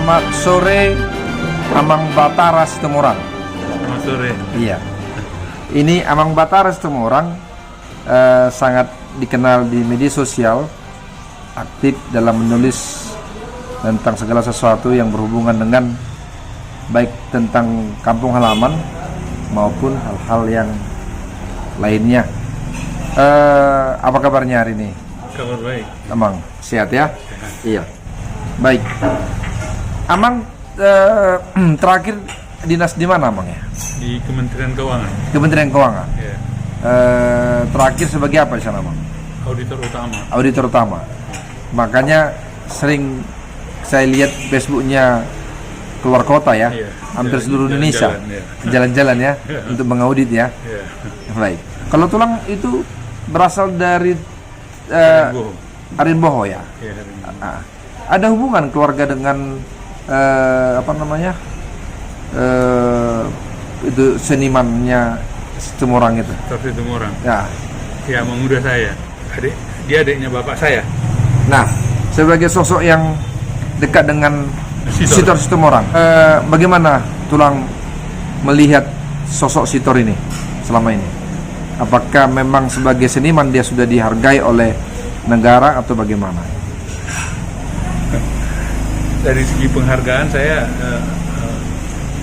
Selamat sore, Amang Batara Situmorang. Selamat sore. Iya. Ini Amang Batara Situmorang sangat dikenal di media sosial, aktif dalam menulis tentang segala sesuatu yang berhubungan dengan baik tentang kampung halaman maupun hal-hal yang lainnya. Apa kabarnya hari ini? Kabar baik. Amang, sehat ya? Sehat. Iya. Baik. Amang terakhir dinas di mana, Amang ya? Di Kementerian Keuangan. Kementerian Keuangan. Ya. Terakhir sebagai apa di sana, Amang? Auditor utama. Auditor utama. Makanya sering saya lihat Facebooknya keluar kota ya, Iya. hampir seluruh Indonesia, Jalan-jalan, ya. jalan-jalan ya, Iya. untuk mengaudit ya. Ya. Baik. Kalau tulang itu berasal dari Arimboho. Arimboho ya. Ya, Arimboho. Ada hubungan keluarga dengan apa namanya itu senimannya Situmorang itu? Torsi Tumorang. Ya. Ya, mengudah saya. Dia adiknya bapak saya. Nah, sebagai sosok yang dekat dengan Sitor Situmorang, bagaimana tulang melihat sosok Sitor ini selama ini? Apakah memang sebagai seniman dia sudah dihargai oleh negara atau bagaimana? Dari segi penghargaan saya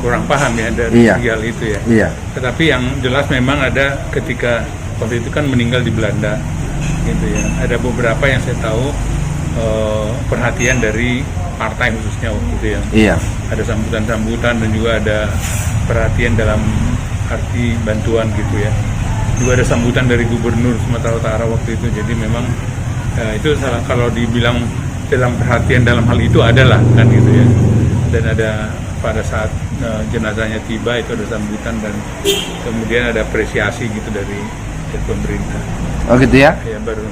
kurang paham ya dari Iya. segi hal itu ya. Iya. Tetapi yang jelas memang ada ketika waktu itu kan meninggal di Belanda, gitu ya. Ada beberapa yang saya tahu perhatian dari partai khususnya waktu itu ya. Iya. Ada sambutan-sambutan dan juga ada perhatian dalam arti bantuan gitu ya. Juga ada sambutan dari Gubernur Sumatera Utara waktu itu. Jadi memang itu salah kalau dibilang dalam perhatian dalam hal itu adalah kan gitu ya. Dan ada pada saat jenazahnya tiba itu ada sambutan dan kemudian ada apresiasi gitu dari pemerintah. Oh gitu ya? Ya baru.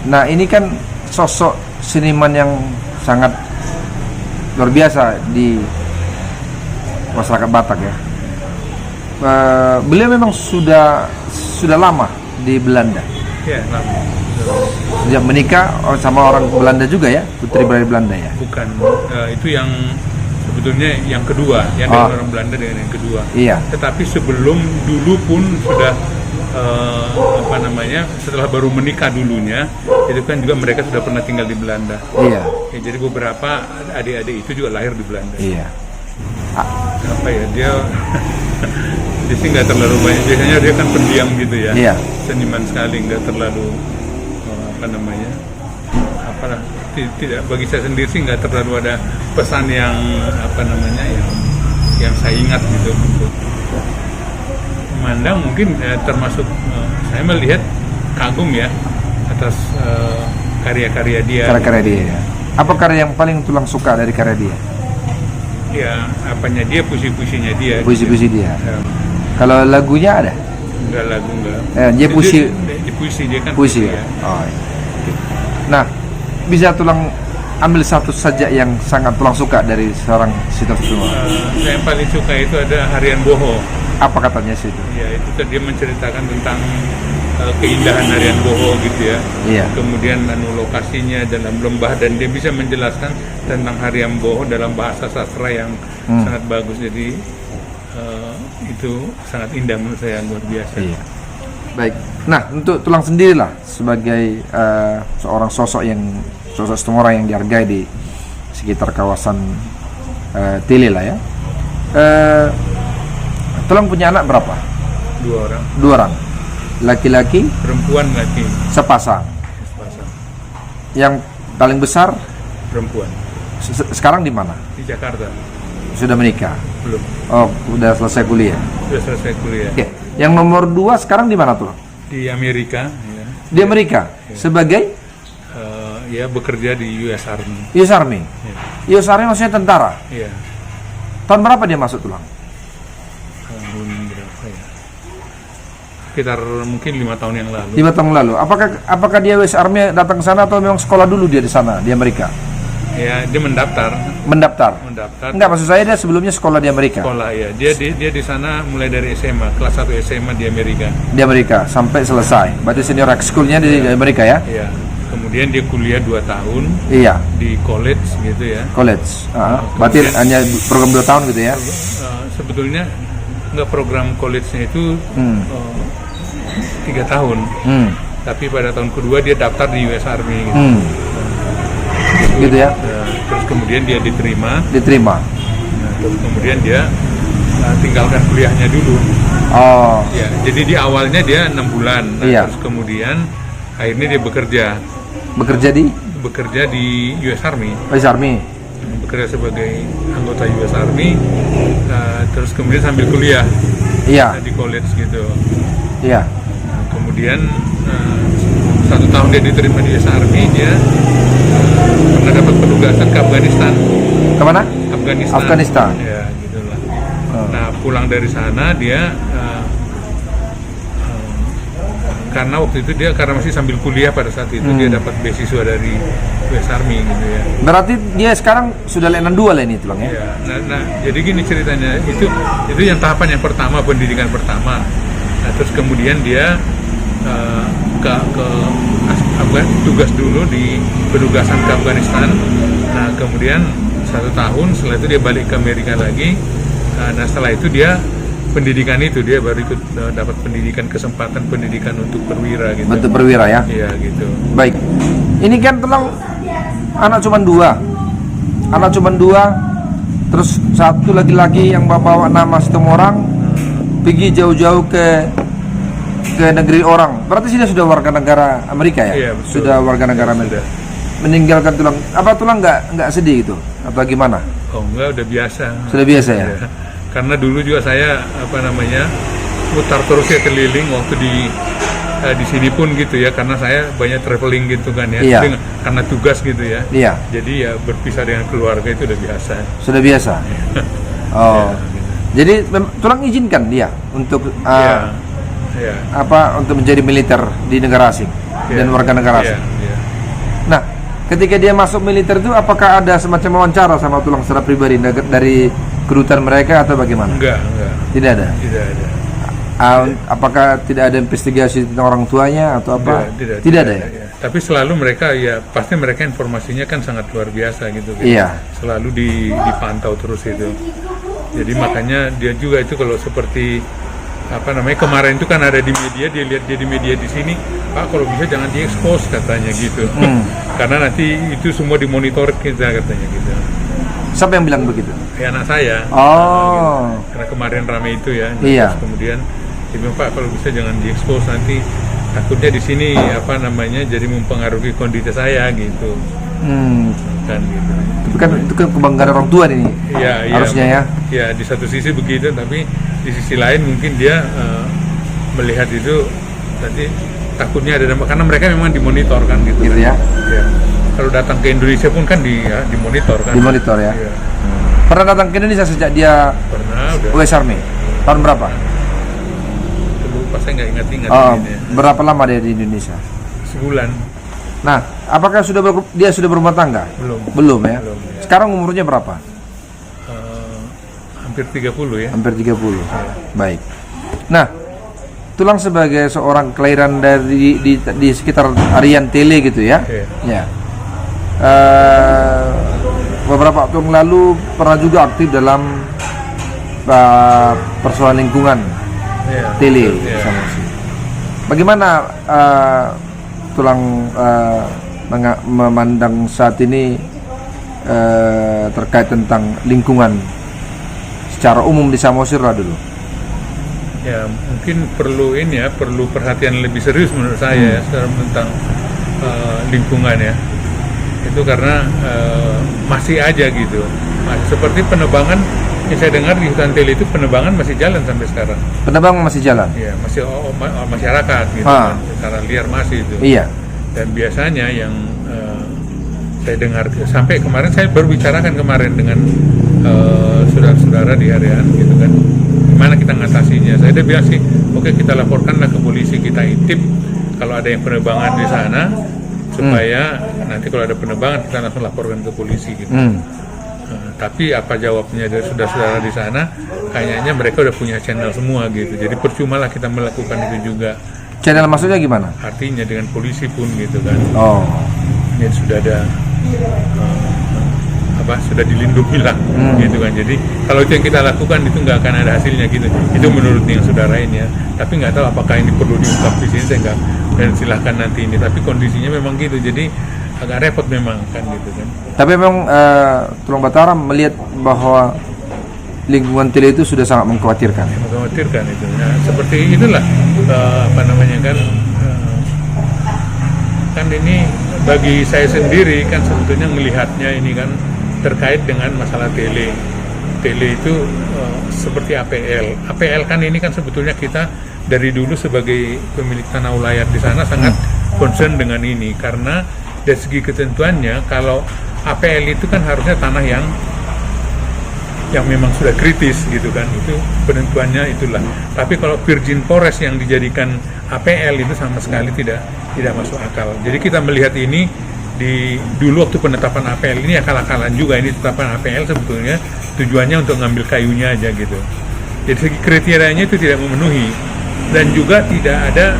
Nah ini kan sosok seniman yang sangat luar biasa di masyarakat Batak ya. Beliau memang sudah lama di Belanda. Ya, lama. Sejak menikah sama orang Belanda juga ya, putri dari Belanda ya. Bukan, itu yang sebetulnya yang kedua, yang dari orang Belanda dengan yang kedua. Iya. Tetapi sebelum dulu pun sudah setelah baru menikah dulunya, itu kan juga mereka sudah pernah tinggal di Belanda. Iya. Ya, jadi beberapa adik-adik itu juga lahir di Belanda. Iya. Apa ya dia dia sih nggak terlalu banyak. Biasanya dia kan pendiam gitu ya. Iya. Seniman sekali, nggak terlalu tidak, bagi saya sendiri sih nggak terlalu ada pesan yang yang saya ingat gitu untuk memandang. Mungkin termasuk saya melihat kagum ya atas karya-karya dia. Karya-karya dia ya. Apa karya yang paling tulang suka dari karya dia? Ya, dia, puisi-puisinya dia. Puisi-puisi dia. Ya. Kalau lagunya ada? Enggak, lagu enggak. Dia puisi. Puisi dia kan. Puisi ya. Oh, iya. Nah, bisa tulang ambil satu saja yang sangat tulang suka dari seorang Sitor Situmorang. Saya yang paling suka itu ada Harian Boho. Apa katanya sih itu? Ya, itu dia menceritakan tentang keindahan Harian Boho gitu ya. Iya. Kemudian lokasinya dalam lembah dan dia bisa menjelaskan tentang Harian Boho dalam bahasa sastra yang sangat bagus. Jadi itu sangat indah menurut saya, luar biasa. Iya. Baik. Nah, untuk tulang sendirilah sebagai seorang sosok Situmorang yang dihargai di sekitar kawasan Tili lah ya. Tulang punya anak berapa? 2 orang. 2 orang. Laki-laki? Perempuan laki. Sepasang. Sepasang. Yang paling besar Perempuan. sekarang di mana? Di Jakarta. Sudah menikah? Belum. Oh, udah selesai kuliah. Sudah selesai kuliah. Oke. Yang nomor 2 sekarang di mana tuh? Di Amerika. Ya. Di Amerika. Sebagai Ya bekerja di US Army. US Army. Ya. US Army maksudnya tentara. Iya. Tahun berapa dia masuk tulang? Tahun berapa ya? Sekitar mungkin 5 tahun yang lalu. 5 tahun lalu. Apakah dia US Army datang ke sana atau memang sekolah dulu dia di sana di Amerika? Ya, dia mendaftar. Mendaftar. Enggak, maksud saya dia sebelumnya sekolah di Amerika. Sekolah ya. Dia di sana mulai dari SMA, kelas 1 SMA di Amerika. Di Amerika sampai selesai. Berarti senior high school-nya di Amerika ya? Iya. kemudian dia kuliah 2 tahun Iya, di college gitu ya. college. Berarti hanya program 2 tahun gitu ya? Sebetulnya nggak, program college-nya itu 3 tahun. Tapi pada tahun kedua dia daftar di US Army gitu. Gitu ya? Terus kemudian dia diterima. Diterima. Nah, terus kemudian dia tinggalkan kuliahnya dulu. Oh, Ya, jadi di awalnya dia 6 bulan. Nah, Iya. terus kemudian akhirnya dia bekerja di bekerja di US Army. US Army. Bekerja sebagai anggota US Army. Terus kemudian sambil kuliah Iya, di college gitu. iya. Nah, kemudian 1 tahun dia diterima di US Army, dia pernah dapat penugasan ke Afghanistan. Kemana? Afghanistan. Ya, gitulah. Nah, pulang dari sana dia karena waktu itu dia karena masih sambil kuliah pada saat itu dia dapat beasiswa dari US Army gitu ya. Berarti dia sekarang sudah Letnan 2 lah ini tulang ya? Ya, nah, jadi gini ceritanya, itu yang tahapan yang pertama, pendidikan pertama. Nah, terus kemudian dia tugas dulu di penugasan ke Afghanistan. Nah, kemudian 1 tahun setelah itu dia balik ke Amerika lagi. Nah, setelah itu dia pendidikan itu dia baru ikut dapat kesempatan pendidikan untuk perwira gitu. Bentuk perwira ya? Iya gitu. Baik. Ini kan tulang anak cuma 2. Anak cuma 2. Terus satu laki-laki yang bawa nama Sitomorang pergi jauh-jauh ke negeri orang. Berarti sudah warga negara Amerika ya? Iya, betul. Sudah warga negara Amerika. Meninggalkan tulang. Apa tulang nggak sedih gitu? Atau gimana? Oh enggak, udah biasa. Sudah biasa ya? Ya. Karena dulu juga saya putar terus ya keliling waktu di sini pun gitu ya, karena saya banyak traveling gitu kan ya. Iya. Karena tugas gitu ya. Iya. Jadi ya berpisah dengan keluarga itu udah biasa. Sudah biasa. Oh. Jadi tulang izinkan dia untuk Iya. untuk menjadi militer di negara asing dan warga negara asing. Iya. Nah, ketika dia masuk militer itu apakah ada semacam wawancara sama tulang secara pribadi dari kedutaan mereka atau bagaimana? Enggak. Tidak ada. Tidak ada. Apakah tidak ada investigasi tentang orang tuanya atau apa? Tidak ada ya? Tapi selalu mereka pasti mereka informasinya kan sangat luar biasa gitu. Iya. Selalu dipantau terus itu. Jadi makanya dia juga itu kalau seperti kemarin itu kan ada di media, dia lihat dia di media di sini, Pak kalau bisa jangan diekspos katanya gitu. Karena nanti itu semua dimonitor kita katanya gitu. Siapa yang bilang begitu? Anak saya. Oh. Gitu. Karena kemarin rame itu ya. Iya. Terus kemudian dia bilang, Pak kalau bisa jangan diekspos, nanti takutnya di sini jadi mempengaruhi kondisi saya gitu. Kan gitu. Itu kan kebanggaan orang tua ini. Iya. Harusnya ya. Ya di satu sisi begitu, tapi di sisi lain mungkin dia melihat itu nanti takutnya ada karena mereka memang dimonitor kan gitu. Gitu ya. Ya. Kalau datang ke Indonesia pun kan dimonitor kan. Dimonitor ya. Ya. Pernah datang ke Indonesia sejak dia Pernah udah. US Army? Tahun berapa? Lupa, saya nggak ingat-ingat. Oh, ini ya. berapa lama dia di Indonesia? Sebulan. Nah, apakah dia sudah berumah tangga? Belum ya? Belum, ya. Sekarang umurnya berapa? Hampir 30 ya. Hampir 30. Baik. Nah, tulang sebagai seorang kelahiran di sekitar Arian Tele gitu ya. Iya. Ya. Beberapa waktu yang lalu pernah juga aktif dalam persoalan lingkungan Iya. Tele Iya. sama sih. Bagaimana tulang memandang saat ini terkait tentang lingkungan secara umum di Samosir lah dulu? Ya mungkin perlu perhatian lebih serius menurut saya ya, tentang lingkungan ya. Itu karena masih aja gitu. Seperti penebangan yang saya dengar di hutan Tele itu penebangan masih jalan sampai sekarang. Penebangan masih jalan? Iya, masih masyarakat gitu kan, secara liar masih itu. Iya. Dan biasanya yang saya dengar sampai kemarin saya berbicarakan kemarin dengan saudara-saudara di Arian gitu kan, gimana kita ngatasinya. Saya udah bilang sih, oke kita laporkanlah ke polisi, kita intip kalau ada yang penebangan di sana supaya nanti kalau ada penebangan kita langsung laporkan ke polisi gitu. Tapi apa jawabnya dari saudara-saudara di sana? Kayaknya mereka udah punya channel semua gitu. Jadi percuma lah kita melakukan itu juga. Channel maksudnya gimana? Artinya dengan polisi pun gitu kan. Oh. ini sudah ada sudah dilindungi lah, gitu kan. Jadi kalau itu yang kita lakukan itu nggak akan ada hasilnya gitu. Itu menurut yang saudara ini ya. Tapi nggak tahu apakah ini perlu diungkap di sini, saya nggak, dan silahkan nanti ini. Tapi kondisinya memang gitu. Jadi agak repot memang kan gitu kan. Tapi memang Tulung Batara melihat bahwa lingkungan Tele itu sudah sangat mengkhawatirkan. Mengkhawatirkan itu. Nah, seperti itulah kan ini bagi saya sendiri kan sebetulnya melihatnya ini kan terkait dengan masalah Tele itu seperti APL. APL kan ini kan sebetulnya kita dari dulu sebagai pemilik tanah ulayat di sana sangat concern dengan ini, karena dari segi ketentuannya kalau APL itu kan harusnya tanah yang memang sudah kritis gitu kan, itu penentuannya itulah. Tapi kalau virgin forest yang dijadikan APL itu sama sekali tidak masuk akal. Jadi kita melihat ini dulu waktu penetapan APL ini akal-akalan juga, ini penetapan APL sebetulnya tujuannya untuk ngambil kayunya aja gitu. Jadi segi kriterianya itu tidak memenuhi, dan juga tidak ada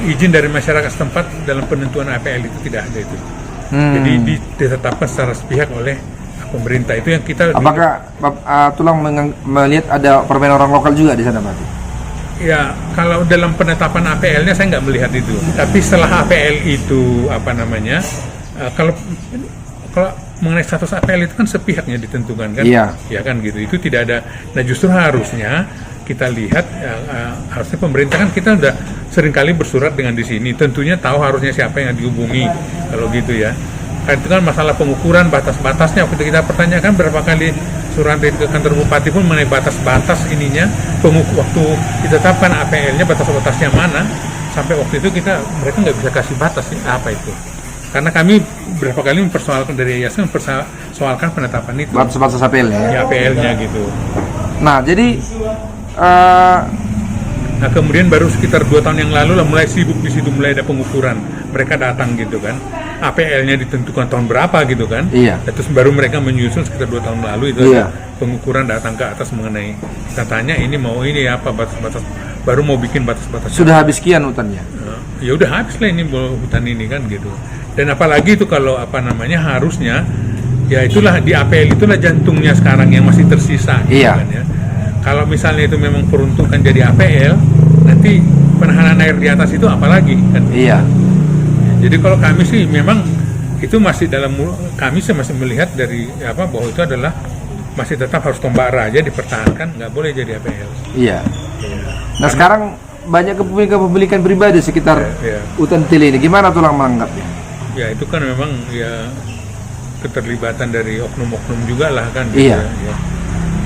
izin dari masyarakat setempat dalam penentuan APL itu tidak ada itu. Jadi ditetapkan secara sepihak oleh pemerintah. Itu yang kita. Apakah Tulang melihat ada permainan orang lokal juga di sana berarti? Ya, kalau dalam penetapan APL-nya saya nggak melihat itu. Tapi setelah APL itu kalau mengenai status APL itu kan sepihaknya ditentukan kan? Iya. Ya kan gitu. Itu tidak ada. Nah justru harusnya kita lihat harusnya pemerintah kan kita udah seringkali bersurat dengan di sini. Tentunya tahu harusnya siapa yang dihubungi kalau gitu ya. Itu kan masalah pengukuran batas-batasnya. Waktu kita pertanyakan berapa kali surat ke kantor bupati pun mengenai batas-batas ininya, waktu ditetapkan APL-nya batas-batasnya mana, sampai waktu itu mereka nggak bisa kasih batas apa itu. Karena kami berapa kali mempersoalkan dari yayasan, mempersoalkan penetapan itu. Batas-batas APL ya? APL-nya gitu. Nah jadi nah kemudian baru sekitar 2 tahun yang lalu lah mulai sibuk di situ, mulai ada pengukuran. Mereka datang gitu kan, APL-nya ditentukan tahun berapa gitu kan. Iya. Terus baru mereka menyusun sekitar 2 tahun lalu itu iya. Pengukuran datang ke atas mengenai katanya ini mau ini apa batas-batas, baru mau bikin batas-batas. Sudah habis sekian hutannya? Ya udah habis lah ini hutan ini kan gitu. Dan apalagi itu kalau harusnya ya itulah di APL itulah jantungnya sekarang yang masih tersisa. Iya. Gitu kan, ya. Kalau misalnya itu memang peruntukan jadi APL, nanti penahanan air di atas itu apalagi kan? Iya. Jadi kalau kami sih memang itu masih kami sih masih melihat dari bahwa itu adalah masih tetap harus tombak raja dipertahankan, nggak boleh jadi APL. Iya. Nah sekarang banyak kepemilikan pribadi sekitar hutan Tele ini, gimana Tulang menganggapnya? Ya itu kan memang ya keterlibatan dari oknum-oknum juga lah kan. Gitu, iya. Ya.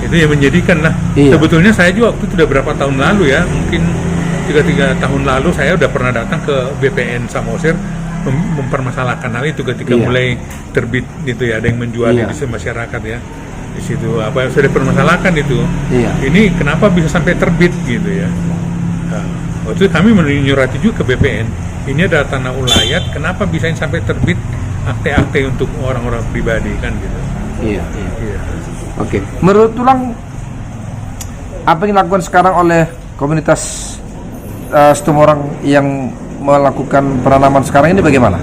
Itu yang menjadikan lah. Iya. Sebetulnya saya juga waktu itu udah berapa tahun lalu ya, mungkin 3 tahun lalu saya udah pernah datang ke BPN Samosir mempermasalahkan hal itu ketika mulai terbit gitu ya, ada yang menjual di masyarakat ya. Di situ sudah dipermasalahkan itu. Iya. Ini kenapa bisa sampai terbit gitu ya. Nah, waktu itu kami menyurati juga ke BPN. Ini ada tanah ulayat, kenapa bisa sampai terbit akte-akte untuk orang-orang pribadi kan gitu. Iya. Oke. Menurut Tulang, apa yang dilakukan sekarang oleh komunitas Situmorang yang melakukan penanaman sekarang ini bagaimana?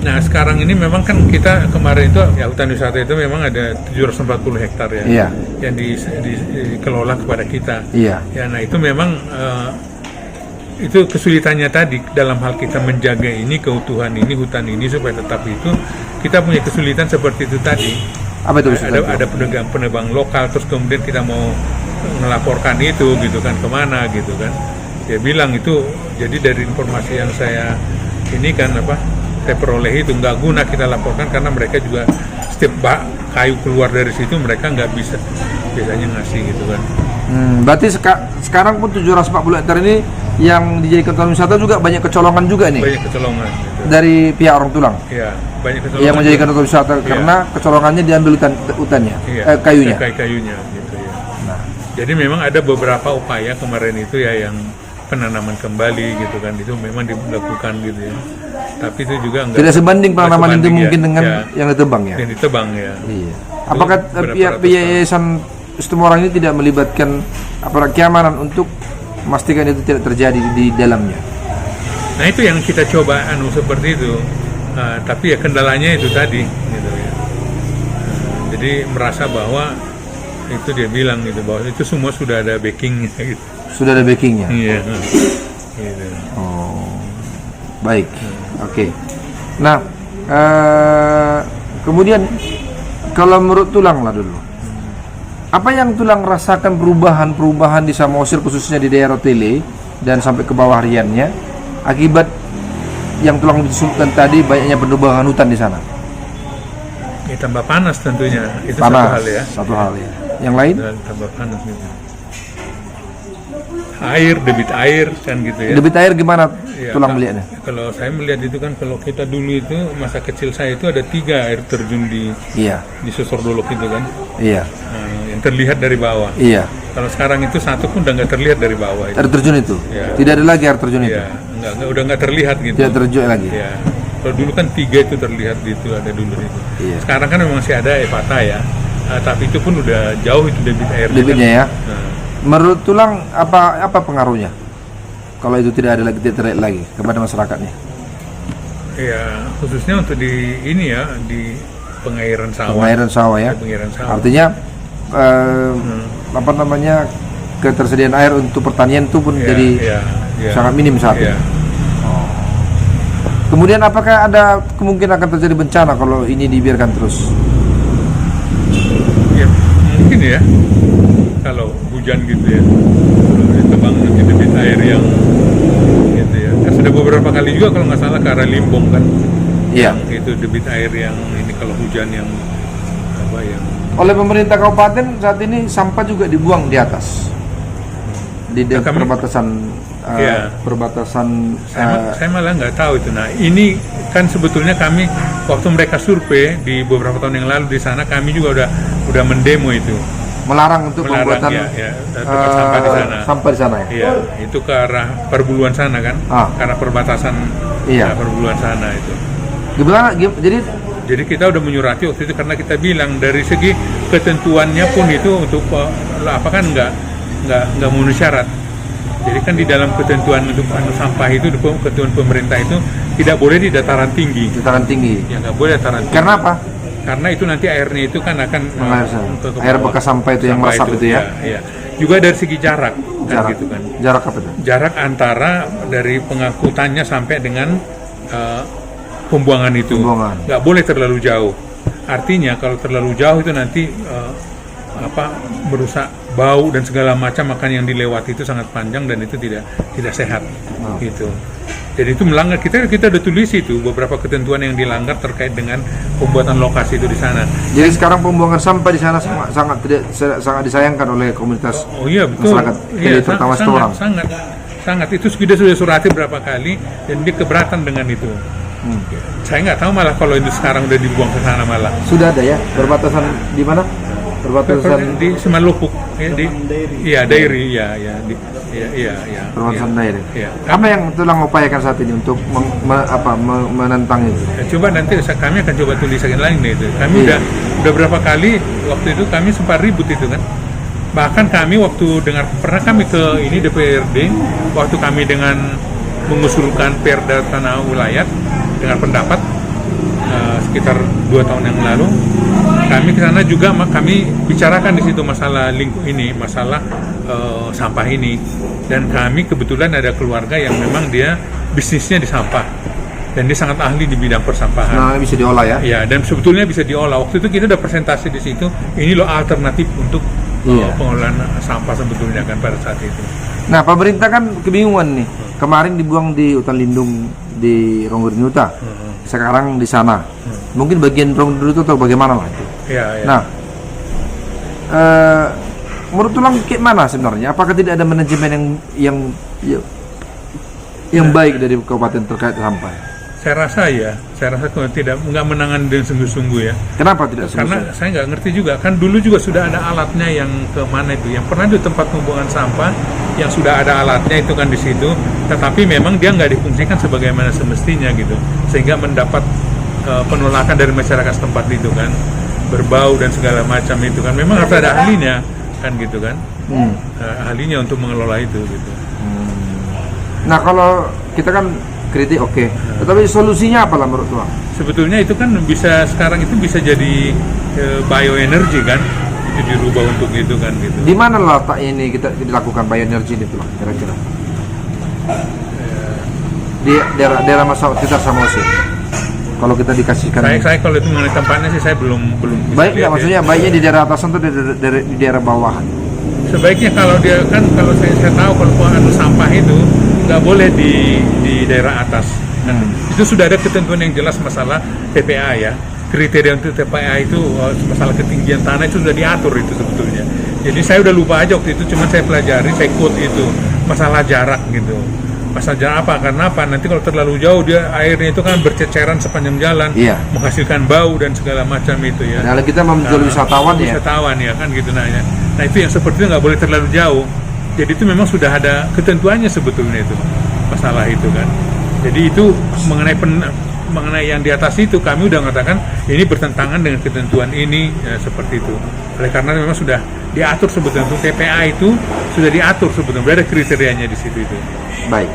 Nah sekarang ini memang kan kita kemarin itu ya hutan wisata itu memang ada 740 hektar ya, iya. yang dikelola kepada kita. Iya. Ya, nah itu memang itu kesulitannya tadi dalam hal kita menjaga ini keutuhan ini hutan ini supaya tetap itu kita punya kesulitan seperti itu tadi. Apa itu? Ada penebang lokal, terus kemudian kita mau melaporkan itu gitu kan kemana gitu kan. Dia bilang itu jadi dari informasi yang saya saya peroleh itu nggak guna kita laporkan karena mereka juga setiap kayu keluar dari situ mereka nggak bisa biasanya ngasih gitu kan. Berarti sekarang pun 740 hektar ini yang dijadikan taman wisata juga banyak kecolongan juga nih. Banyak kecolongan. Gitu. Dari pihak orang Tulang. Iya, banyak kecolongan. Yang menjadikan taman wisata karena kecolongannya diambil hutannya, kayunya. Kayunya gitu ya. Nah, jadi memang ada beberapa upaya kemarin itu ya yang penanaman kembali gitu kan, itu memang dilakukan gitu ya. Tapi itu juga tidak sebanding penanaman itu mungkin dengan yang ditebang ya. Yang ditebang ya. Iya. Apakah pihak Yayasan Situmorang ini tidak melibatkan aparat keamanan untuk memastikan itu tidak terjadi di dalamnya? Nah itu yang kita coba seperti itu. Tapi ya kendalanya itu tadi gitu ya. Jadi merasa bahwa itu dia bilang gitu bahwa itu semua sudah ada backingnya gitu. Sudah ada backingnya. Iya. Gitu. Oh, baik. Oke. Nah, kemudian kalau menurut Tulang lah dulu, apa yang Tulang rasakan perubahan di Samosir khususnya di daerah Tele dan sampai ke bawah Riannya akibat yang Tulang disebutkan tadi banyaknya penebangan hutan di sana? Ya, tambah panas tentunya. Itu Panas, satu hal ya. satu hal ya. Yang lain? Dan tambah panas gitu. Debit air kan gitu ya. Debit air gimana Ya, Tulang melihatnya? Kalau saya melihat itu kan kalau kita dulu itu masa kecil saya itu ada 3 air terjun di Iya, Sosordolok itu kan, iya, yang terlihat dari bawah. iya. Kalau sekarang itu satu pun udah nggak terlihat dari bawah itu. Air terjun itu? Iya. Tidak ada lagi air terjun itu? Ya, udah nggak terlihat gitu. Tidak terjun lagi? Ya, kalau dulu kan 3 itu terlihat gitu ada dulu itu. Iya. Sekarang kan memang masih ada Epata ya, tapi itu pun udah jauh itu debit airnya. Debitnya ya? Nah, Menurut Tulang apa pengaruhnya kalau itu tidak ada lagi, tidak terlihat lagi kepada masyarakatnya? ya khususnya untuk di ini ya di pengairan sawah. Pengairan sawah ya. Pengairan sawah. Artinya apa namanya ketersediaan air untuk pertanian itu pun jadi sangat minim saat ini. Iya. Oh. Kemudian apakah ada kemungkinan akan terjadi bencana kalau ini dibiarkan terus? Ya, mungkin ya kalau hujan gitu ya, kalau ditebang nanti debit air yang gitu ya. Kan sudah beberapa kali juga kalau nggak salah ke arah Limbong kan. Iya. Itu debit air yang ini kalau hujan yang apa yang Oleh pemerintah kabupaten saat ini sampah juga dibuang di atas di Nah, kami- perbatasan Iya. perbatasan saya malah nggak tahu itu. Nah ini kan sebetulnya kami waktu mereka survei di beberapa tahun yang lalu di sana kami juga udah mendemo itu. melarang untuk Melarang, pembuatan tempat sampah di sana. sampah di sana ya. Iya, itu ke arah Perbuluan sana kan, ke arah perbatasan Iya. Perbuluan sana itu. Gimana? Jadi kita udah menyurati waktu itu karena kita bilang dari segi ketentuannya pun itu untuk apa kan nggak memenuhi syarat. Jadi kan di dalam ketentuan untuk sampah itu ketentuan pemerintah itu tidak boleh di dataran tinggi. dataran tinggi. Ya nggak boleh dataran tinggi. Karena apa? Karena itu nanti airnya itu kan akan ke Air bawah. bekas sampah itu yang Sampah meresap itu ya. Iya. Juga dari segi jarak, kan gitu kan. Jarak apa itu? Jarak antara dari pengangkutannya sampai dengan pembuangan itu. Pembuangan. Nggak boleh terlalu jauh. Artinya kalau terlalu jauh itu nanti merusak bau dan segala macam, makan yang dilewati itu sangat panjang dan itu tidak sehat gitu. Jadi itu melanggar, kita udah tulis itu beberapa ketentuan yang dilanggar terkait dengan pembuatan lokasi itu di sana. Jadi sekarang pembuangan sampah di sana sangat disayangkan oleh komunitas Oh iya betul. masyarakat, Iya, terutama Sitorang. sangat itu sudah surati berapa kali dan dia keberatan dengan itu. Saya nggak tahu malah kalau itu sekarang udah dibuang ke sana malah. Sudah ada ya perbatasan di mana? Perbatasan Di Simalupuk ya Dairi ya perbatasan daerah. Iya. Apa yang Tulang upayakan saat ini untuk menentang itu? Ya, coba nanti kami akan coba tulisan lain nih itu. Kami udah berapa kali waktu itu kami sempat ribut itu kan. Bahkan kami pernah kami ke ini DPRD waktu kami dengan mengusulkan Perda Tanah Ulayat dengan pendapat sekitar 2 tahun yang lalu kami ke sana juga kami bicarakan di situ masalah masalah sampah ini, dan kami kebetulan ada keluarga yang memang dia bisnisnya di sampah dan dia sangat ahli di bidang persampahan. Nah, bisa diolah ya? Ya, dan sebetulnya bisa diolah. Waktu itu kita udah presentasi di situ. Ini loh alternatif untuk pengolahan sampah sebetulnya kan pada saat itu. Nah, pemerintah kan kebingungan nih. Kemarin dibuang di hutan lindung di Ronggonuta. Sekarang di sana. Mungkin bagian Ronggonuta atau bagaimana lah itu. Ya. Nah, menurut Tulang kayak mana sebenarnya? Apakah tidak ada manajemen yang baik dari kabupaten terkait sampah? Saya rasa kalau nggak menangani dengan sungguh-sungguh ya. Kenapa tidak Karena saya nggak ngerti juga. Kan dulu juga sudah ada alatnya yang ke mana itu. Yang pernah di tempat pembuangan sampah yang sudah ada alatnya itu kan di situ. Tetapi memang dia nggak difungsikan sebagaimana semestinya gitu. Sehingga mendapat penolakan dari masyarakat setempat itu kan. Berbau dan segala macam itu kan. Memang harus ada ahlinya kan gitu kan. Ahlinya untuk mengelola itu gitu. Nah, kalau kita kan kritik oke. Tetapi solusinya apa lah menurut tuang? Sebetulnya itu kan bisa sekarang itu bisa jadi bioenergi kan, itu dirubah untuk itu kan gitu. Di mana letak ini kita dilakukan bioenergi ini tulang kira-kira? Di daerah masa kita Samosir. Kalau kita dikasihkan. Saya kalau itu mengenai tempatnya sih saya belum bisa Baik nggak lihat maksudnya ya. baiknya di daerah atasan atau di daerah bawahan? Sebaiknya kalau dia kan kalau saya tahu kalau anu sampah itu nggak boleh di daerah atas. Itu sudah ada ketentuan yang jelas masalah TPA ya. Kriteria untuk TPA itu masalah ketinggian tanah itu sudah diatur itu sebetulnya. Jadi saya udah lupa aja waktu itu, cuman saya pelajari, saya quote itu masalah jarak gitu. Masalah jarak apa? Karena apa? Nanti kalau terlalu jauh dia airnya itu kan berceceran sepanjang jalan, Iya. menghasilkan bau dan segala macam itu ya. Kalau kita menjual wisatawan ya. Wisatawan ya kan gitu nah ya. Nah itu yang seperti itu nggak boleh terlalu jauh. Jadi itu memang sudah ada ketentuannya sebetulnya itu masalah itu kan. Jadi itu mengenai yang di atas itu kami udah mengatakan ini bertentangan dengan ketentuan ini ya, seperti itu. Oleh karena memang sudah diatur sebetulnya untuk TPA itu sudah diatur sebetulnya ada kriterianya di situ itu. Baik.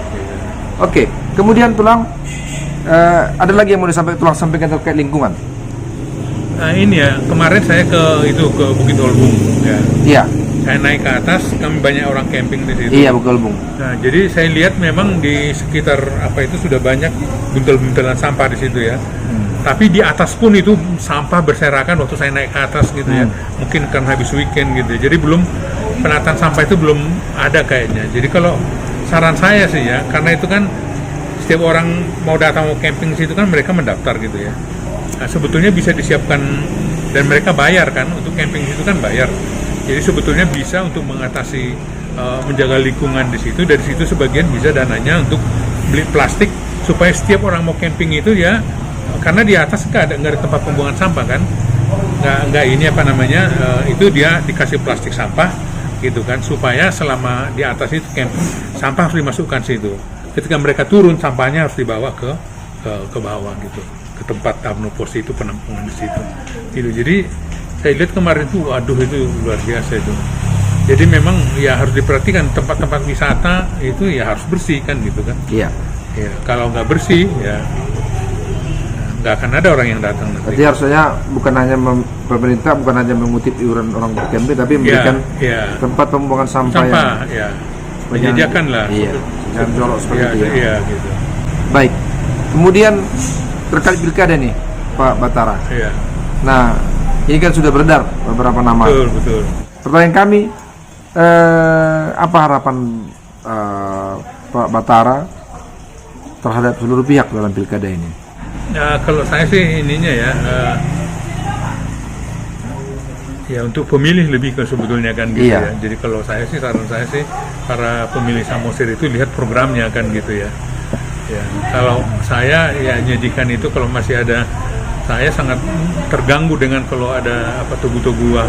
Oke. Kemudian tulang ada lagi yang mau tulang sampaikan terkait lingkungan? Nah ini ya kemarin saya ke Bukit Olbung ya. Iya. Saya naik ke atas, kami banyak orang camping di situ. Iya, Bukit Olbung. Nah, jadi saya lihat memang di sekitar apa itu sudah banyak buntel-buntelan sampah di situ ya. Tapi di atas pun itu sampah berserakan waktu saya naik ke atas gitu ya. Mungkin karena habis weekend gitu. Jadi belum penataan sampah itu belum ada kayaknya. Jadi kalau saran saya sih ya, karena itu kan setiap orang mau datang mau camping di situ kan mereka mendaftar gitu ya. Nah, sebetulnya bisa disiapkan dan mereka bayar kan untuk camping di situ kan bayar. Jadi sebetulnya bisa untuk mengatasi menjaga lingkungan di situ. Dari situ sebagian bisa dananya untuk beli plastik supaya setiap orang mau camping itu ya karena di atas nggak ada tempat pembuangan sampah kan, nggak ini apa namanya itu dia dikasih plastik sampah gitu kan supaya selama di atas itu camping sampah harus dimasukkan situ. Ketika mereka turun sampahnya harus dibawa ke bawah gitu ke tempat Tamnoposi itu penampungan di situ. Gitu. Jadi saya lihat kemarin tuh, aduh itu luar biasa itu. Jadi memang ya harus diperhatikan tempat-tempat wisata itu ya harus bersih kan gitu kan. Iya. Ya, kalau nggak bersih ya nggak akan ada orang yang datang nanti. Jadi harusnya bukan hanya pemerintah bukan hanya mengutip iuran orang camping tapi memberikan tempat pembuangan sampah ya menyediakan lah. Iya. Jangan jorok seperti itu ya. Iya gitu. Baik. Kemudian terkait pilkada nih, Pak Batara. Iya. Nah, ini kan sudah beredar beberapa nama. Betul. Pertanyaan kami, apa harapan Pak Batara terhadap seluruh pihak dalam pilkada ini? Nah, kalau saya sih ininya ya untuk pemilih lebih ke sebetulnya kan gitu ya. Jadi kalau saya sih saran saya sih para pemilih Samosir itu lihat programnya kan gitu ya. Ya kalau saya ya nyajikan itu kalau masih ada saya sangat terganggu dengan kalau ada apa tugu-tuguro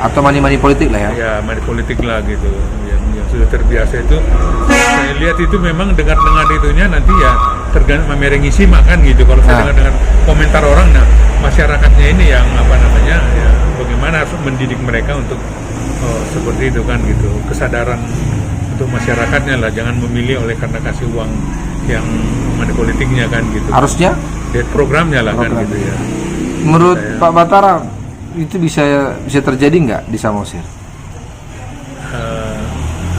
atau mani-mani politik lah ya. Ya mani politik lah gitu yang sudah terbiasa itu saya lihat itu memang dengar itunya nanti ya tergantung memerengi simak kan gitu kalau saya dengar dengan komentar orang masyarakatnya ini yang apa namanya ya bagaimana harus mendidik mereka untuk seperti itu kan gitu kesadaran untuk masyarakatnya lah jangan memilih oleh karena kasih uang yang mani politiknya kan gitu harusnya lihat programnya lah kan gitu ya. Menurut Pak Batara itu bisa terjadi nggak di Samosir?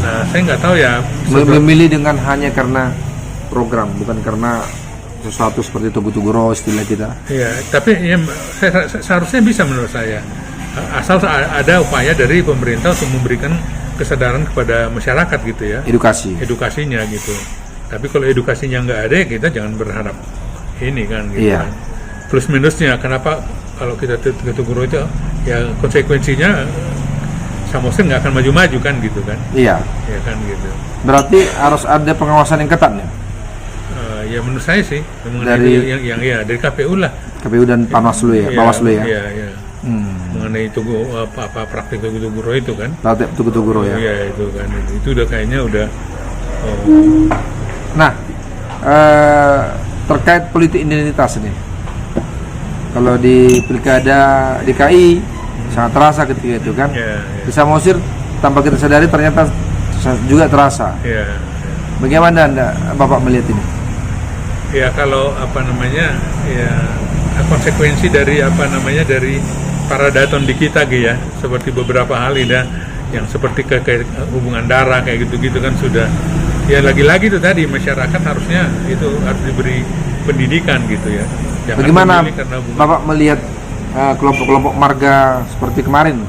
Nah saya nggak tahu ya memilih dengan hanya karena program bukan karena sesuatu seperti tugu-tuguro istilah kita. Iya tapi ya, seharusnya bisa menurut saya asal ada upaya dari pemerintah untuk memberikan kesadaran kepada masyarakat gitu ya edukasinya gitu. Tapi kalau edukasinya nggak ada kita jangan berharap ini kan gitu kan. Plus minusnya kenapa kalau kita tugu-tuguro itu ya konsekuensinya Samosir nggak akan maju-maju kan gitu kan. Iya kan gitu. Berarti harus ada pengawasan yang ketat ya? Ya menurut saya sih dari yang dari KPU lah. KPU dan Bawaslu ya. Iya. Mengenai praktik tugu-tuguro itu kan. Praktik tugu-tuguro ya. Iya itu kan. Itu udah kayaknya udah. Nah, terkait politik identitas ini. Kalau di pilkada DKI sangat terasa ketika itu kan. Di Samosir tanpa kita sadari ternyata juga terasa. Bagaimana Bapak melihat ini? Ya kalau ya konsekuensi dari dari para daton di kita ya, seperti beberapa hal yang seperti kayak hubungan darah kayak gitu-gitu kan sudah, ya lagi-lagi itu tadi masyarakat harusnya itu harus diberi pendidikan gitu ya. Jangan Bagaimana hubungan. Bapak melihat kelompok-kelompok marga seperti kemarin?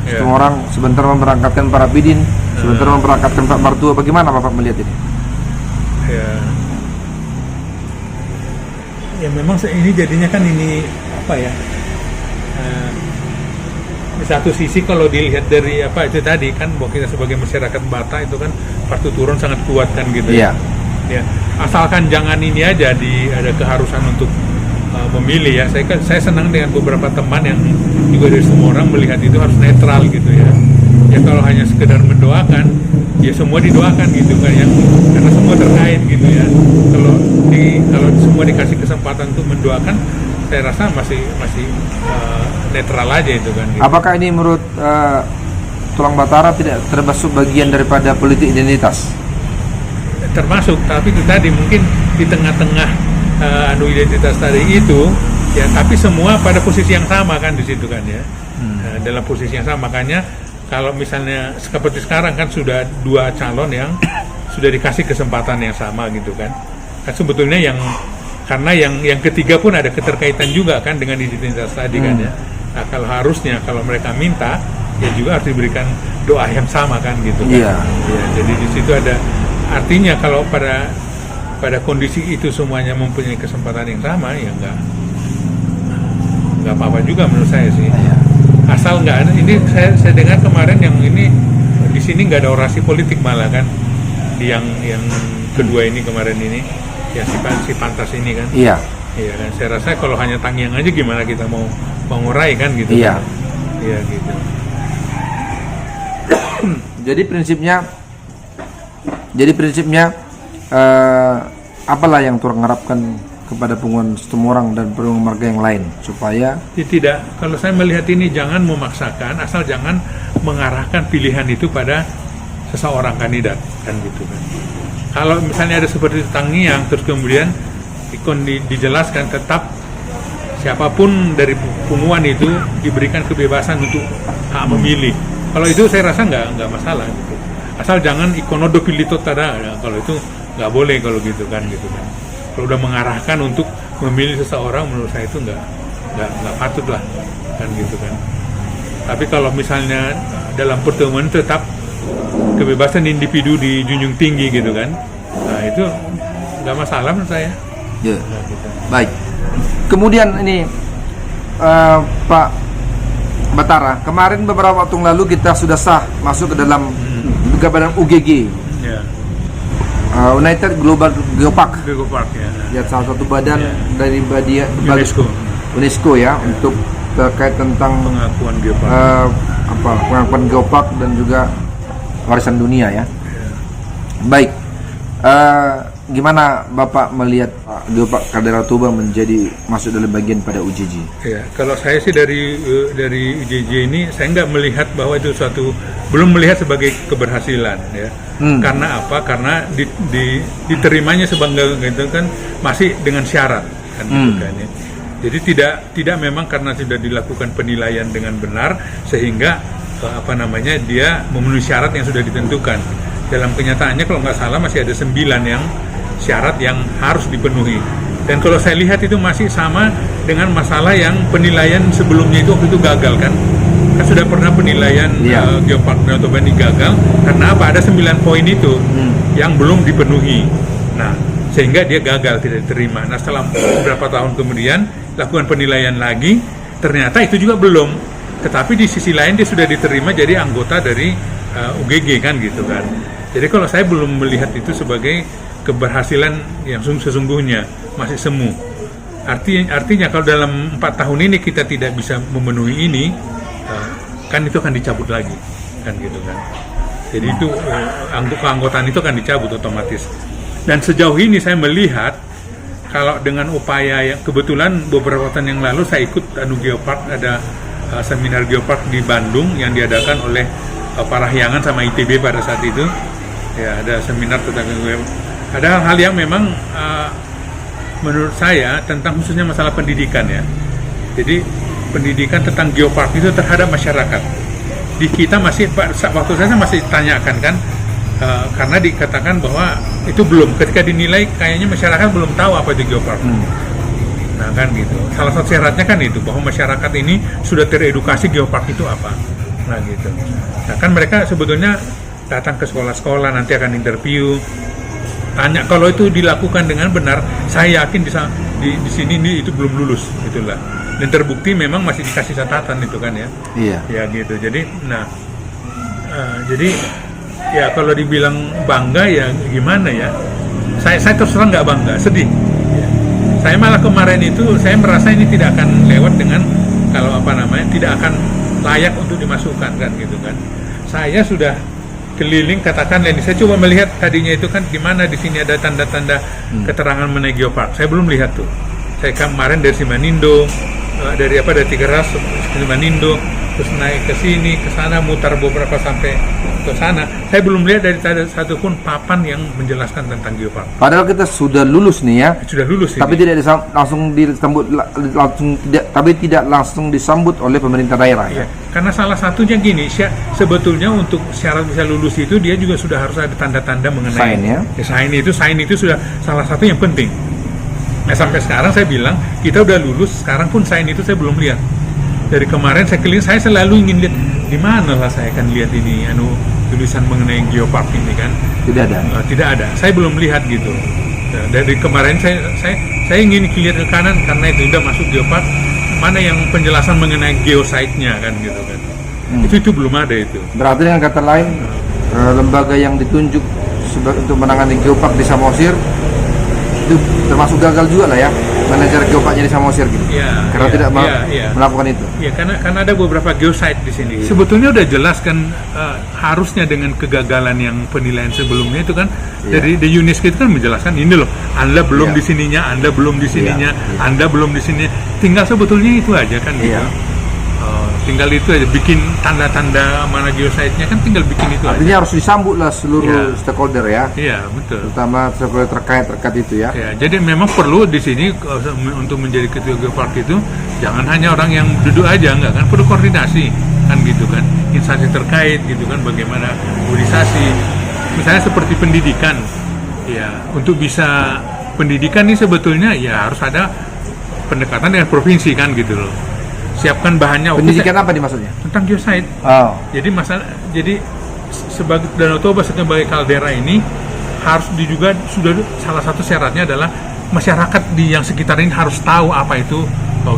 Ya. Semua orang sebentar memberangkatkan para bidin, sebentar memberangkatkan Pak Martua. Bagaimana Bapak melihat ini? Ya memang ini jadinya kan ini di satu sisi kalau dilihat dari itu tadi kan bahwa kita sebagai masyarakat Batak itu kan partu turun sangat kuat kan gitu Iya. ya. Asalkan jangan ini aja ada keharusan untuk memilih ya. Saya senang dengan beberapa teman yang juga dari semua orang melihat itu harus netral gitu ya. Ya kalau hanya sekedar mendoakan, ya semua didoakan gitu kan ya, karena semua terkait gitu ya. Kalau semua dikasih kesempatan untuk mendoakan, saya rasa masih netral aja itu kan. Gitu. Apakah ini menurut Tulang Batara tidak termasuk bagian daripada politik identitas? Termasuk, tapi itu tadi mungkin di tengah-tengah identitas tadi itu ya, tapi semua pada posisi yang sama kan di situ kan ya. Dalam posisi yang sama, makanya kalau misalnya seperti sekarang kan sudah 2 calon yang sudah dikasih kesempatan yang sama gitu kan. Kan sebetulnya karena yang ketiga pun ada keterkaitan juga kan dengan identitas tadi kan ya. Nah, kalau mereka minta ya juga harus diberikan doa yang sama kan gitu kan. Iya. Ya, jadi di situ ada artinya kalau pada kondisi itu semuanya mempunyai kesempatan yang sama ya nggak apa-apa juga menurut saya sih. Iya. Asal nggak ada, ini saya dengar kemarin yang ini di sini nggak ada orasi politik malah kan, yang kedua ini kemarin ini ya si Pantas ini kan. Iya. Iya kan, saya rasa kalau hanya Tangiyang aja gimana kita mau mengurai kan gitu. Iya. Kan? Iya gitu. Jadi prinsipnya apalah yang Tulang harapkan kepada penghuni Situmorang dan penghuni marga yang lain supaya Tidak, kalau saya melihat ini jangan memaksakan, asal jangan mengarahkan pilihan itu pada seseorang kandidat kan gitu kan. Kalau misalnya ada seperti Tangiyang terus kemudian dijelaskan tetap siapapun dari punguan itu diberikan kebebasan untuk hak memilih. Kalau itu saya rasa nggak masalah gitu. Asal jangan ikonodo pilih tada, kalau itu nggak boleh kalau gitu kan. Kalau udah mengarahkan untuk memilih seseorang, menurut saya itu nggak patut lah kan gitu kan. Tapi kalau misalnya dalam pertemuan tetap kebebasan individu dijunjung tinggi gitu kan, nah itu nggak masalah menurut saya. ya. Nah, gitu. Baik. Kemudian ini Pak Batara, kemarin beberapa waktu lalu kita sudah sah masuk ke dalam badan UGG. Ya. United Global Geopark. Geopark ya. Ya, salah satu badan dari UNESCO ya, untuk terkait tentang Pengakuan geopark. pengakuan geopark dan juga warisan dunia ya. Baik. Gimana Bapak melihat Geopark Kaldera Toba menjadi masuk dalam bagian pada UGG? Ya, kalau saya sih dari UGG ini saya nggak melihat bahwa itu belum melihat sebagai keberhasilan ya. Karena apa? Karena diterimanya sebagai gitu kan masih dengan syarat kan gitu kan ya. Jadi tidak memang karena sudah dilakukan penilaian dengan benar sehingga dia memenuhi syarat yang sudah ditentukan. Dalam kenyataannya kalau nggak salah masih ada 9 yang syarat yang harus dipenuhi. Dan kalau saya lihat itu masih sama dengan masalah yang penilaian sebelumnya itu waktu itu gagal kan. Kan sudah pernah penilaian Geopark Danau Toba ini gagal karena apa? Ada 9 poin itu yang belum dipenuhi. Nah, sehingga dia gagal, tidak diterima. Nah, setelah beberapa tahun kemudian lakukan penilaian lagi, ternyata itu juga belum. Tetapi di sisi lain dia sudah diterima jadi anggota dari UGG kan gitu kan. Jadi kalau saya belum melihat itu sebagai keberhasilan yang sesungguhnya, masih semu. Artinya kalau dalam 4 tahun ini kita tidak bisa memenuhi ini, kan itu akan dicabut lagi, kan gitu kan. Jadi itu keanggotaan itu akan dicabut otomatis. Dan sejauh ini saya melihat kalau dengan upaya yang kebetulan beberapa tahun yang lalu saya ikut Geopark, ada seminar Geopark di Bandung yang diadakan oleh Parahyangan sama ITB pada saat itu. Ya, ada seminar tentang geopark. Ada hal-hal yang memang menurut saya tentang khususnya masalah pendidikan ya. Jadi pendidikan tentang geopark itu terhadap masyarakat. Di kita masih waktu saya masih tanyakan kan, karena dikatakan bahwa itu belum, ketika dinilai kayaknya masyarakat belum tahu apa itu geopark. Nah kan gitu. Salah satu syaratnya kan itu bahwa masyarakat ini sudah teredukasi geopark itu apa. Nah gitu. Nah kan mereka sebetulnya datang ke sekolah-sekolah, nanti akan interview, tanya. Kalau itu dilakukan dengan benar, saya yakin di sini ini itu belum lulus, itulah. Dan terbukti memang masih dikasih catatan itu kan ya. Iya. Ya gitu. Jadi, jadi ya kalau dibilang bangga ya gimana ya? Saya terus terang nggak bangga, sedih. Saya malah kemarin itu saya merasa ini tidak akan lewat dengan tidak akan layak untuk dimasukkan kan gitu kan. Saya sudah keliling katakan ini, saya coba melihat tadinya itu kan di mana di sini ada tanda-tanda keterangan mengenai geopark. Saya belum lihat tuh. Saya kemarin dari Simanindo, dari Tigeras ke Simanindo, terus naik ke sini, ke sana, mutar beberapa sampai ke sana. Saya belum lihat dari satu pun papan yang menjelaskan tentang geopark. Padahal kita sudah lulus nih ya. Sudah lulus tapi ini. Tidak langsung disambut oleh pemerintah daerah ya. Karena salah satunya gini, sebetulnya untuk syarat bisa lulus itu dia juga sudah harus ada tanda-tanda mengenai sign ya. Sign itu sudah salah satu yang penting. Nah sampai sekarang saya bilang kita udah lulus, sekarang pun sign itu saya belum lihat. Dari kemarin saya keliling, saya selalu ingin lihat di mana lah saya akan lihat ini tulisan mengenai geopark ini kan. Tidak ada. Tidak ada. Saya belum lihat gitu. Nah, dari kemarin saya ingin lihat ke kanan karena itu udah masuk geopark, mana yang penjelasan mengenai geosite-nya kan gitu kan. Itu belum ada itu. Berarti dengan kata lain lembaga yang ditunjuk untuk menangani geopark di Samosir itu termasuk gagal juga lah ya, manajer geoparknya di Samosir gitu. Ya, karena tidak melakukan itu. Ya, karena ada beberapa geosite di sini. Sebetulnya udah jelas kan harusnya dengan kegagalan yang penilaian sebelumnya itu kan dari UNESCO itu kan menjelaskan ini loh, Anda belum di sininya, Anda belum di sininya, Anda belum di sini. Tinggal sebetulnya itu aja kan gitu. Tinggal itu aja, bikin tanda-tanda mana geosite-nya kan tinggal bikin itu. Artinya harus disambut lah seluruh stakeholder ya. Iya, betul. Terutama stakeholder terkait itu ya. Ya, jadi memang perlu di sini untuk menjadi ketua geopark itu jangan hanya orang yang duduk aja, enggak kan, perlu koordinasi kan gitu kan, instansi terkait gitu kan, bagaimana organisasi. Misalnya seperti pendidikan. Ya, untuk bisa pendidikan ini sebetulnya ya harus ada pendekatan dengan provinsi kan gitu loh. Siapkan bahannya. Pendidikan apa dimaksudnya? Tentang geosite. Jadi sebagai Danau Toba sebagai kaldera ini harus sudah salah satu syaratnya adalah masyarakat di yang sekitar ini harus tahu apa itu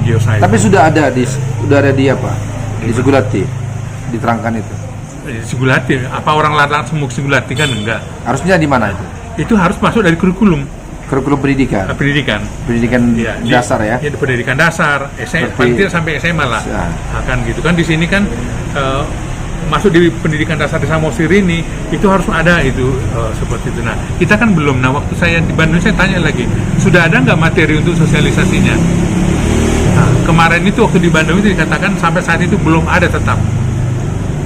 geosite. Tapi sudah ada di apa? Di Sigulati diterangkan itu. Di Sigulati, apa orang langsung ke Sigulati kan enggak? Harusnya di mana itu? Itu harus masuk dari kurikulum pendidikan dasar ya. Ya, pendidikan dasar, paling tidak sampai SMA lah. Akan gitu kan di sini kan masuk di pendidikan dasar di Samosir ini itu harus ada itu seperti itu. Nah, kita kan belum. Nah, waktu saya di Bandung saya tanya lagi, sudah ada nggak materi untuk sosialisasinya? Nah, kemarin itu waktu di Bandung itu dikatakan sampai saat itu belum ada tetap.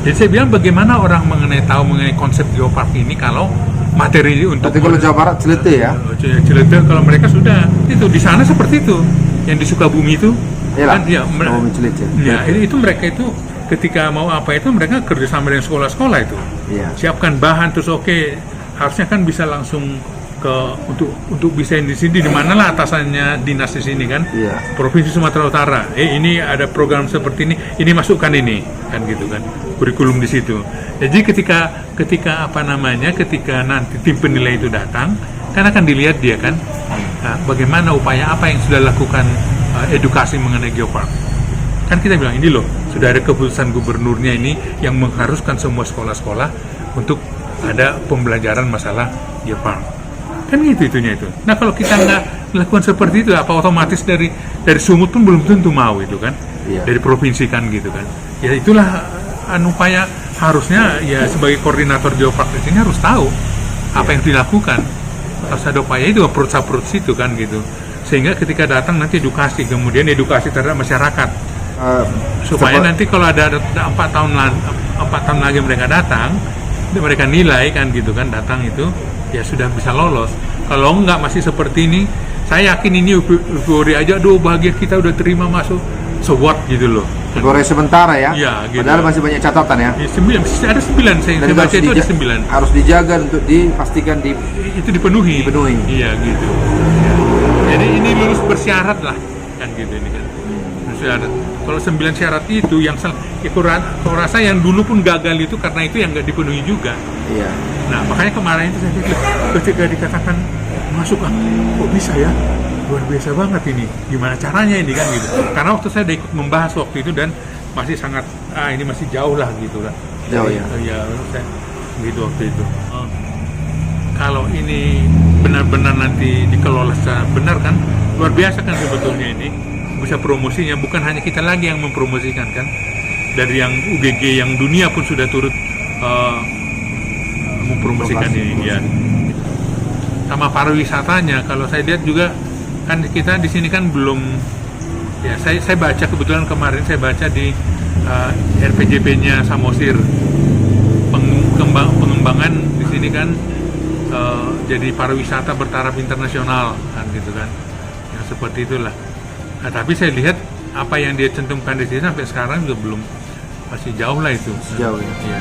Jadi saya bilang bagaimana orang tahu mengenai konsep geopark ini kalau materi untuk. Tapi kalau Jawa Barat Cilete ya. Cilete kalau mereka sudah itu di sana seperti itu. Yang di Sukabumi itu kan itu mereka itu ketika mau apa itu mereka kerjasama dengan sekolah-sekolah itu. Siapkan bahan terus harusnya kan bisa langsung untuk bisa di sini di mana lah atasannya dinas di sini kan. Provinsi Sumatera Utara. Ini ada program seperti ini masukkan ini kan gitu kan. Kurikulum di situ. Jadi ketika nanti tim penilai itu datang, kan akan dilihat dia kan bagaimana upaya apa yang sudah lakukan edukasi mengenai geopark. Kan kita bilang ini loh, sudah ada keputusan gubernurnya ini yang mengharuskan semua sekolah-sekolah untuk ada pembelajaran masalah geopark. Kan itunya itu. Nah, kalau kita nggak melakukan seperti itu, apa otomatis dari Sumut pun belum tentu mau itu kan. Dari provinsi kan gitu kan. Ya itulah upaya harusnya ya sebagai koordinator geopark di sini harus tahu apa yang dilakukan. Harus ada upaya itu approach itu kan gitu. Sehingga ketika datang nanti edukasi, kemudian edukasi terhadap masyarakat. Supaya nanti kalau ada 4 tahun lagi mereka datang, mereka nilai kan gitu kan, datang itu ya sudah bisa lolos. Kalau enggak masih seperti ini, saya yakin ini euforia aja, aduh bahagia kita udah terima masuk, so what gitu loh. Euforia sementara ya. Iya, gitu. Padahal masih banyak catatan ya. Ya, ada 9 saya Dan baca itu ada 9. harus dijaga untuk dipastikan Itu dipenuhi. dipenuhi. Iya gitu. Ya. Jadi ini lulus bersyarat lah kan gitu ini kan. Bersyarat. Kalau 9 syarat itu yang aku rasa yang dulu pun gagal itu karena itu yang nggak dipenuhi juga. Iya. Nah makanya kemarin itu saya pikir ketika dikatakan masuk kok bisa ya, luar biasa banget ini, gimana caranya ini kan gitu. Karena waktu saya udah ikut membahas waktu itu dan masih sangat ini masih jauh lah gitu lah. Jauh ya. Ya saya gitu waktu itu. Kalau ini benar-benar nanti dikelola secara benar kan, luar biasa kan sebetulnya ini, bisa promosinya, bukan hanya kita lagi yang mempromosikan kan, dari yang UGG yang dunia pun sudah turut mempromosikan ini ya. Sama pariwisatanya, kalau saya lihat juga kan kita di sini kan belum ya, saya baca kebetulan kemarin saya baca di RPJP-nya Samosir, pengembangan di sini kan jadi pariwisata bertaraf internasional kan gitu kan, yang seperti itulah. Nah, tapi saya lihat apa yang dia cantumkan di sini sampai sekarang juga belum, masih jauh lah itu. Jauh ya. Iya.